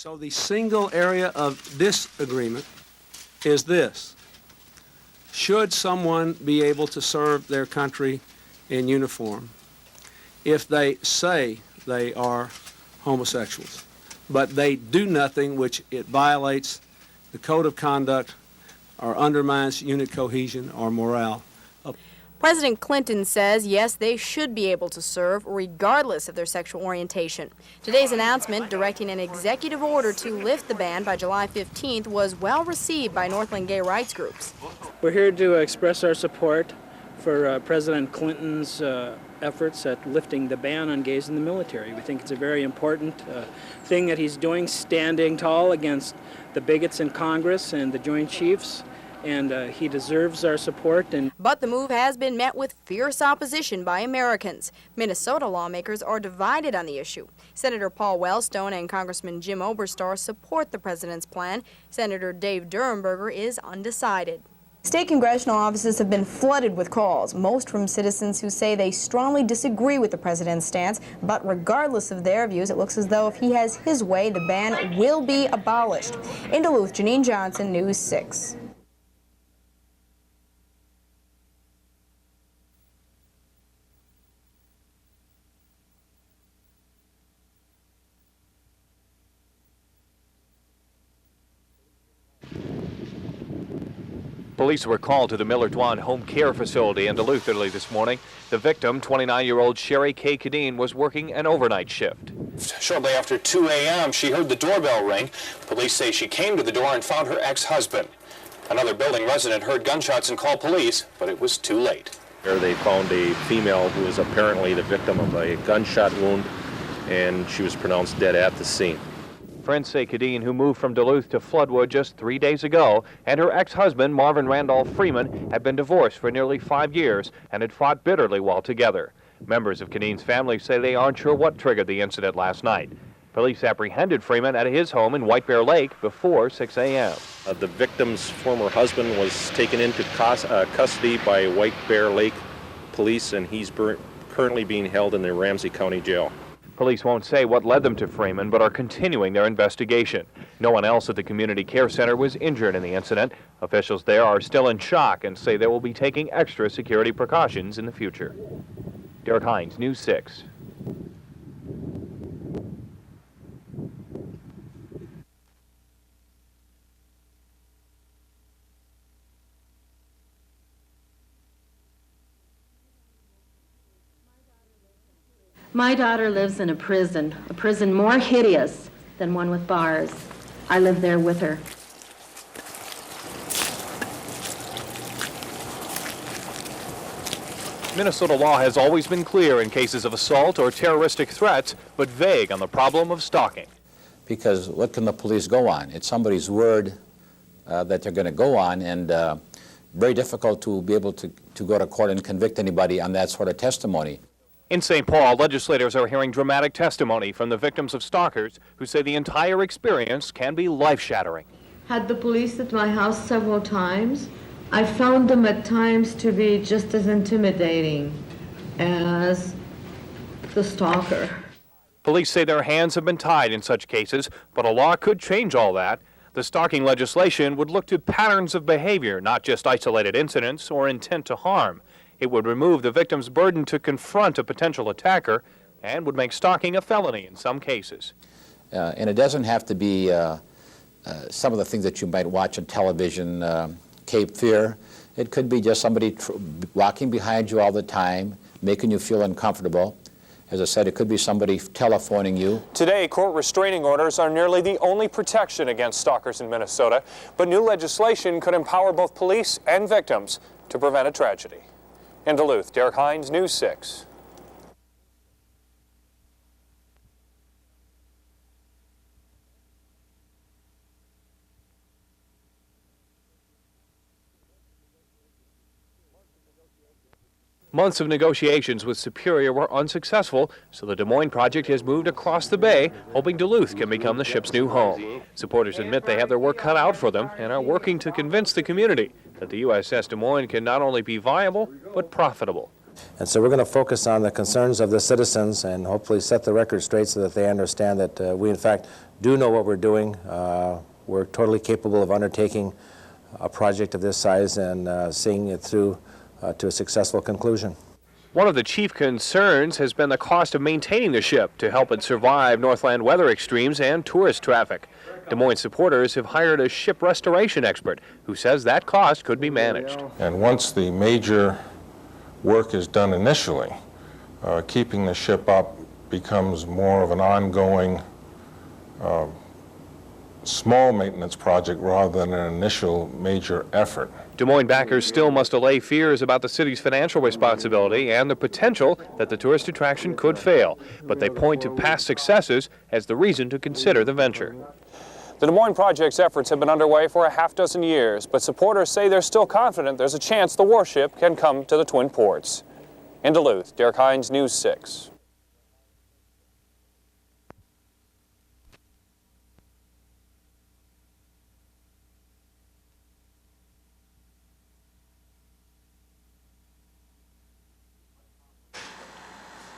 So the single area of disagreement is this: should someone be able to serve their country in uniform if they say they are homosexuals, but they do nothing which it violates the code of conduct or undermines unit cohesion or morale? President Clinton says, yes, they should be able to serve regardless of their sexual orientation. Today's announcement directing an executive order to lift the ban by July 15th was well received by Northland gay rights groups. We're here to express our support for President Clinton's efforts at lifting the ban on gays in the military. We think it's a very important thing that he's doing, standing tall against the bigots in Congress and the Joint Chiefs. And he deserves our support. But the move has been met with fierce opposition by Americans. Minnesota lawmakers are divided on the issue. Senator Paul Wellstone and Congressman Jim Oberstar support the president's plan. Senator Dave Durenberger is undecided. State congressional offices have been flooded with calls, most from citizens who say they strongly disagree with the president's stance. But regardless of their views, it looks as though if he has his way, the ban will be abolished. In Duluth, Janine Johnson, News 6. Police were called to the Miller-Dwan home care facility in Duluth early this morning. The victim, 29-year-old Sherry K. Cadine, was working an overnight shift. Shortly after 2 a.m., she heard the doorbell ring. Police say she came to the door and found her ex-husband. Another building resident heard gunshots and called police, but it was too late. There they found a female who was apparently the victim of a gunshot wound, and she was pronounced dead at the scene. Friends say Cadine, who moved from Duluth to Floodwood just 3 days ago, and her ex-husband, Marvin Randolph Freeman, had been divorced for nearly 5 years and had fought bitterly while together. Members of Cadine's family say they aren't sure what triggered the incident last night. Police apprehended Freeman at his home in White Bear Lake before 6 a.m. The victim's former husband was taken into custody by White Bear Lake police, and he's currently being held in the Ramsey County Jail. Police won't say what led them to Freeman, but are continuing their investigation. No one else at the community care center was injured in the incident. Officials there are still in shock and say they will be taking extra security precautions in the future. Derek Hines, News 6. My daughter lives in a prison more hideous than one with bars. I live there with her. Minnesota law has always been clear in cases of assault or terroristic threats, but vague on the problem of stalking. Because what can the police go on? It's somebody's word that they're going to go on, and very difficult to be able to go to court and convict anybody on that sort of testimony. In St. Paul, legislators are hearing dramatic testimony from the victims of stalkers who say the entire experience can be life-shattering. Had the police at my house several times. I found them at times to be just as intimidating as the stalker. Police say their hands have been tied in such cases, but a law could change all that. The stalking legislation would look to patterns of behavior, not just isolated incidents or intent to harm. It would remove the victim's burden to confront a potential attacker and would make stalking a felony in some cases. And it doesn't have to be some of the things that you might watch on television, Cape Fear. It could be just somebody walking behind you all the time, making you feel uncomfortable. As I said, it could be somebody telephoning you. Today, court restraining orders are nearly the only protection against stalkers in Minnesota, but new legislation could empower both police and victims to prevent a tragedy. In Duluth, Derek Hines, News 6. Months of negotiations with Superior were unsuccessful, so the Des Moines project has moved across the bay, hoping Duluth can become the ship's new home. Supporters admit they have their work cut out for them and are working to convince the community that the USS Des Moines can not only be viable, but profitable. And so we're going to focus on the concerns of the citizens and hopefully set the record straight so that they understand that we, in fact, do know what we're doing. We're totally capable of undertaking a project of this size and seeing it through to a successful conclusion. One of the chief concerns has been the cost of maintaining the ship to help it survive Northland weather extremes and tourist traffic. Des Moines supporters have hired a ship restoration expert who says that cost could be managed. And once the major work is done initially, keeping the ship up becomes more of an ongoing small maintenance project rather than an initial major effort. Des Moines backers still must allay fears about the city's financial responsibility and the potential that the tourist attraction could fail, but they point to past successes as the reason to consider the venture. The Des Moines project's efforts have been underway for a half-dozen years, but supporters say they're still confident there's a chance the warship can come to the Twin Ports. In Duluth, Derek Hines, News 6.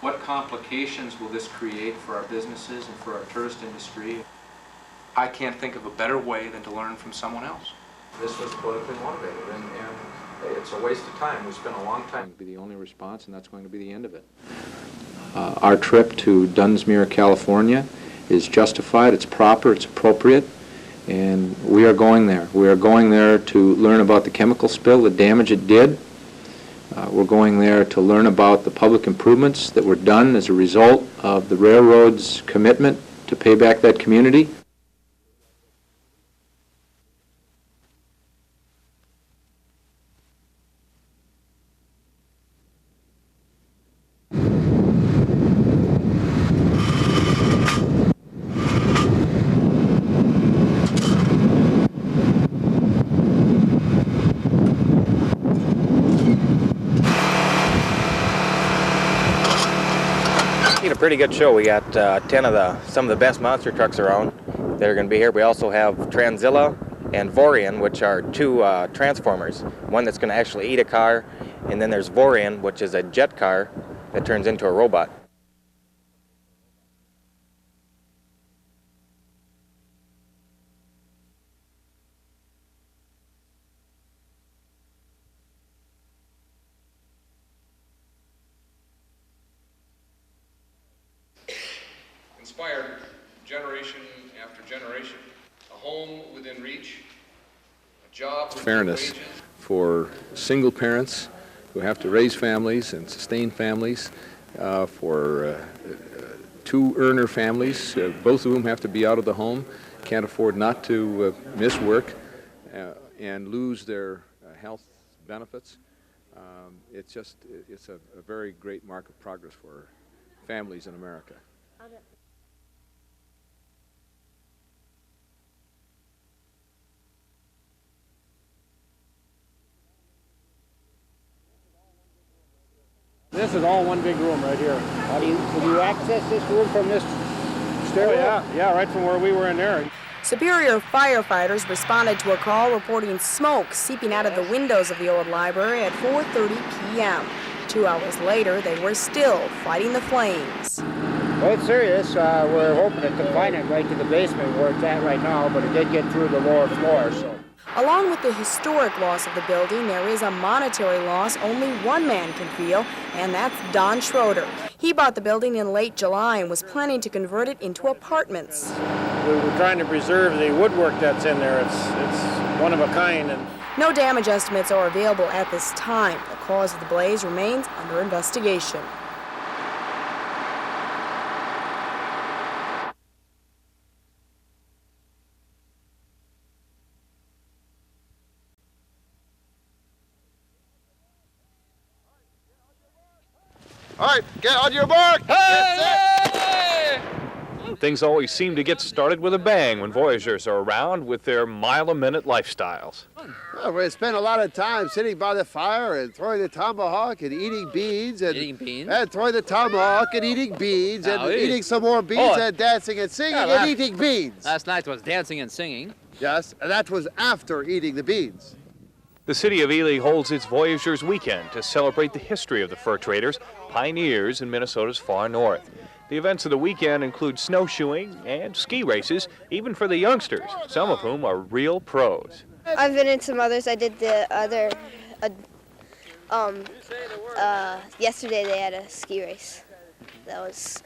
What complications will this create for our businesses and for our tourist industry? I can't think of a better way than to learn from someone else. This was politically motivated, and it's a waste of time. We spent a long time. Be the only response, and that's going to be the end of it. Our trip to Dunsmuir, California is justified, it's proper, it's appropriate, and we are going there. We are going there to learn about the chemical spill, the damage it did. We're going there to learn about the public improvements that were done as a result of the railroad's commitment to pay back that community. A pretty good show. We got 10 of some of the best monster trucks around that are going to be here. We also have Tranzilla and Vorian, which are two transformers. One that's going to actually eat a car, and then there's Vorian, which is a jet car that turns into a robot. Inspired generation after generation, a home within reach, a job with fairness wages. For single parents who have to raise families and sustain families, for two earner families, both of whom have to be out of the home, can't afford not to miss work and lose their health benefits. It's a very great mark of progress for families in America. This is all one big room right here. Can you access this room from this stairway? Oh, yeah, right from where we were in there. Superior firefighters responded to a call reporting smoke seeping out of the windows of the old library at 4:30 p.m. 2 hours later, they were still fighting the flames. Well, it's serious. We're hoping to confine it right to the basement where it's at right now, but it did get through the lower floor, so. Along with the historic loss of the building, there is a monetary loss only one man can feel, and that's Don Schroeder. He bought the building in late July and was planning to convert it into apartments. We were trying to preserve the woodwork that's in there. It's one of a kind. And no damage estimates are available at this time. The cause of the blaze remains under investigation. All right, get on your mark! Hey! Things always seem to get started with a bang when Voyagers are around with their mile-a-minute lifestyles. Well, we spend a lot of time sitting by the fire and throwing the tomahawk and eating beans. And throwing the tomahawk and eating beans and eating some more beans and dancing and singing and eating beans. Last night was dancing and singing. Yes, and that was after eating the beans. The city of Ely holds its Voyageurs Weekend to celebrate the history of the fur traders, pioneers in Minnesota's far north. The events of the weekend include snowshoeing and ski races, even for the youngsters, some of whom are real pros. I've been in some others. I did the other, yesterday they had a ski race. That was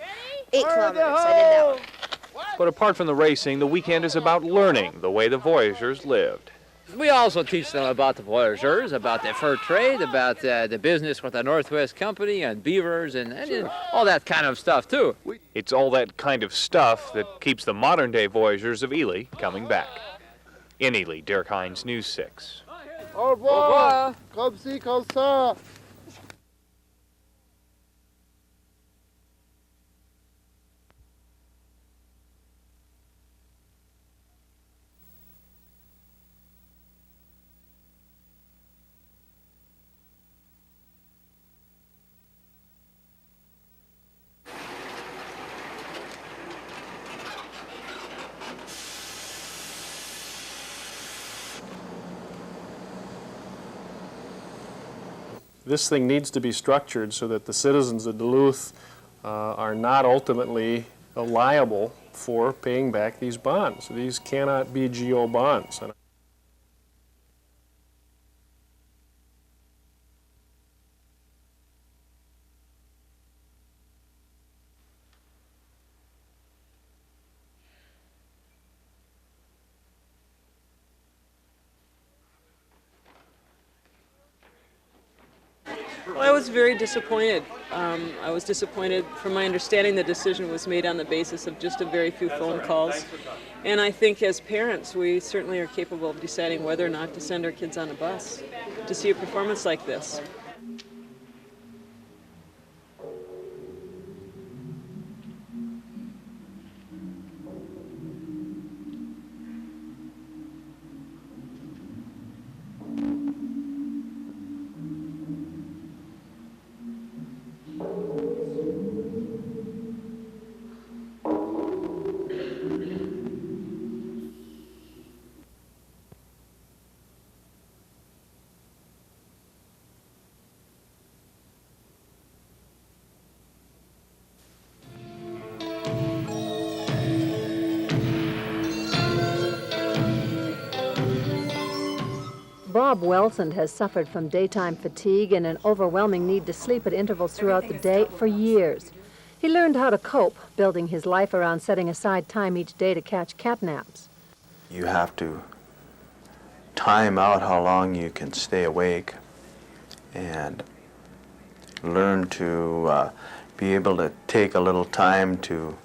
8 kilometers. I did that one. But apart from the racing, the weekend is about learning the way the Voyageurs lived. We also teach them about the Voyageurs, about the fur trade, about the business with the Northwest Company and beavers and all that kind of stuff, too. It's all that kind of stuff that keeps the modern-day Voyageurs of Ely coming back. In Ely, Derek Hines, News 6. Au revoir. Comme ci, comme ça. This thing needs to be structured so that the citizens of Duluth are not ultimately liable for paying back these bonds. These cannot be GO bonds. Well, I was very disappointed. I was disappointed. From my understanding, the decision was made on the basis of just a very few phone calls. And I think as parents, we certainly are capable of deciding whether or not to send our kids on a bus to see a performance like this. Bob Welsand has suffered from daytime fatigue and an overwhelming need to sleep at intervals throughout the day for years. He learned how to cope, building his life around setting aside time each day to catch catnaps. You have to time out how long you can stay awake and learn to be able to take a little time to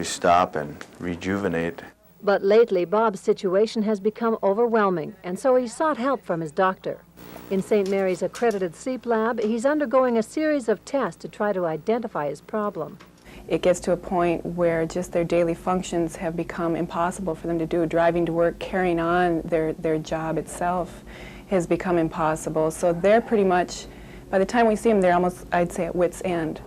stop and rejuvenate. But lately, Bob's situation has become overwhelming, and so he sought help from his doctor. In St. Mary's accredited sleep lab, he's undergoing a series of tests to try to identify his problem. It gets to a point where just their daily functions have become impossible for them to do. Driving to work, carrying on their job itself has become impossible. So they're pretty much, by the time we see them, they're almost, I'd say, at wit's end.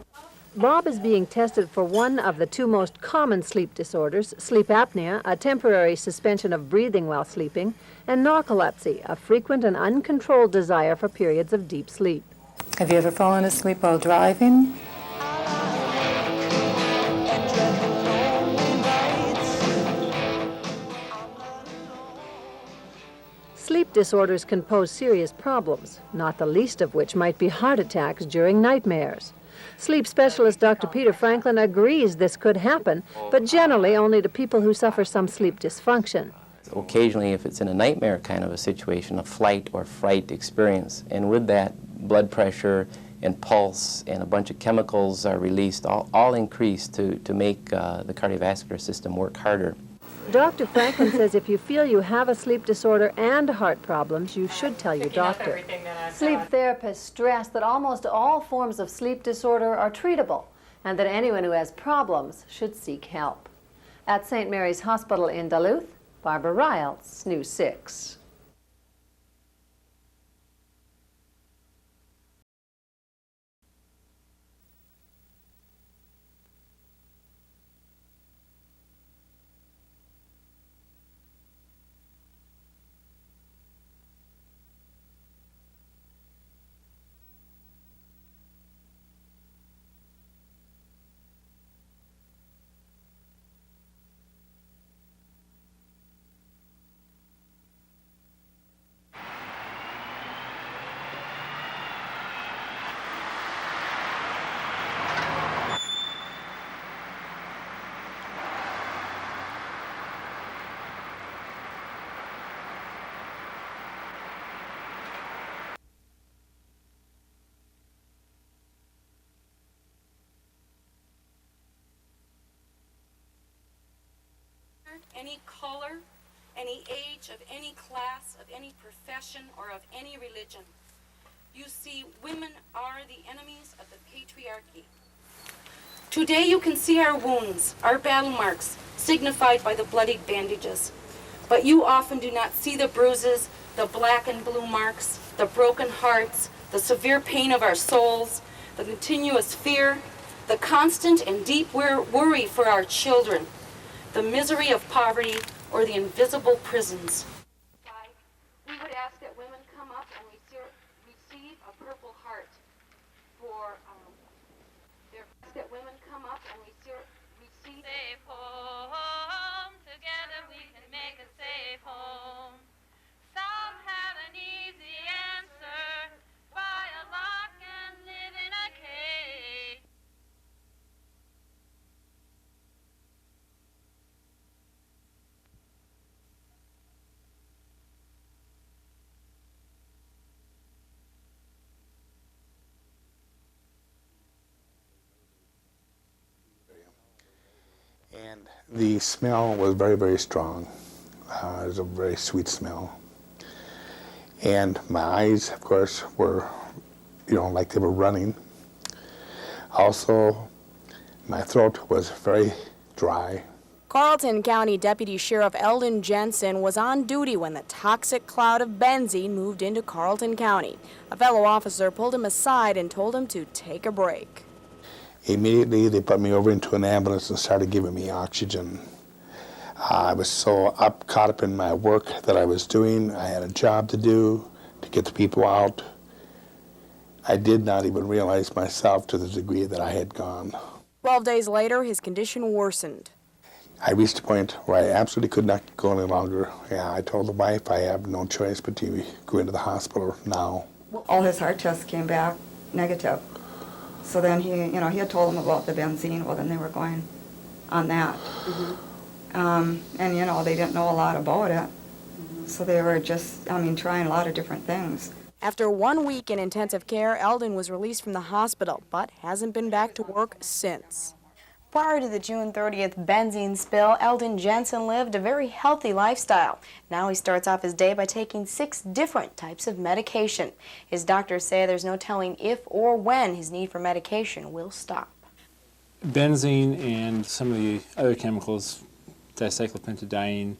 Bob is being tested for one of the 2 most common sleep disorders, sleep apnea, a temporary suspension of breathing while sleeping, and narcolepsy, a frequent and uncontrolled desire for periods of deep sleep. Have you ever fallen asleep while driving? Sleep disorders can pose serious problems, not the least of which might be heart attacks during nightmares. Sleep specialist Dr. Peter Franklin agrees this could happen, but generally only to people who suffer some sleep dysfunction. Occasionally, if it's in a nightmare kind of a situation, a flight or fright experience, and with that, blood pressure and pulse and a bunch of chemicals are released, all increase to make the cardiovascular system work harder. Dr. Franklin says if you feel you have a sleep disorder and heart problems, you should tell your doctor. Sleep therapists stress that almost all forms of sleep disorder are treatable and that anyone who has problems should seek help. At St. Mary's Hospital in Duluth, Barbara Riles, News 6. any color, any age, of any class, of any profession, or of any religion. You see, women are the enemies of the patriarchy. Today you can see our wounds, our battle marks, signified by the bloodied bandages. But you often do not see the bruises, the black and blue marks, the broken hearts, the severe pain of our souls, the continuous fear, the constant and deep worry for our children, the misery of poverty, or the invisible prisons. We would ask that women come up and receive a Purple Heart for their that women come up and receive safe home. Together we can make a safe home. Some have an easy answer. Buy a lock and live in a cage. And the smell was very, very strong. It was a very sweet smell. And my eyes, of course, were, like they were running. Also, my throat was very dry. Carlton County Deputy Sheriff Eldon Jensen was on duty when the toxic cloud of benzene moved into Carlton County. A fellow officer pulled him aside and told him to take a break. Immediately, they put me over into an ambulance and started giving me oxygen. I was so caught up in my work that I was doing. I had a job to do to get the people out. I did not even realize myself to the degree that I had gone. 12 days later, his condition worsened. I reached a point where I absolutely could not go any longer. I told the wife I have no choice but to go into the hospital now. All his heart tests came back negative. So then he had told them about the benzene. Well, then they were going on that. And, they didn't know a lot about it. So they were just, trying a lot of different things. After 1 week in intensive care, Eldon was released from the hospital, but hasn't been back to work since. Prior to the June 30th benzene spill, Eldon Jensen lived a very healthy lifestyle. Now he starts off his day by taking 6 different types of medication. His doctors say there's no telling if or when his need for medication will stop. Benzene and some of the other chemicals, dicyclopentadiene,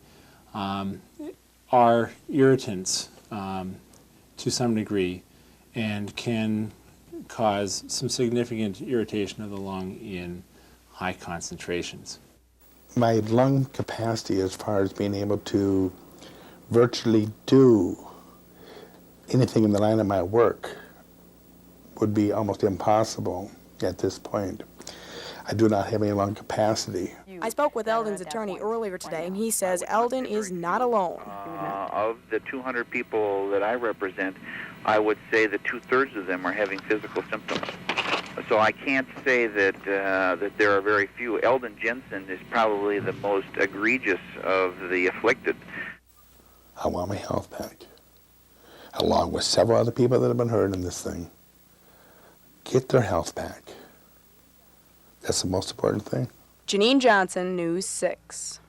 are irritants to some degree and can cause some significant irritation of the lung in high concentrations. My lung capacity as far as being able to virtually do anything in the line of my work would be almost impossible at this point. I do not have any lung capacity. I spoke with Eldon's attorney earlier today, and he says Eldon is not alone. Of the 200 people that I represent, I would say that 2/3 of them are having physical symptoms. So I can't say that that there are very few. Eldon Jensen is probably the most egregious of the afflicted. I want my health back, along with several other people that have been hurt in this thing. Get their health back. That's the most important thing. Janine Johnson, News 6.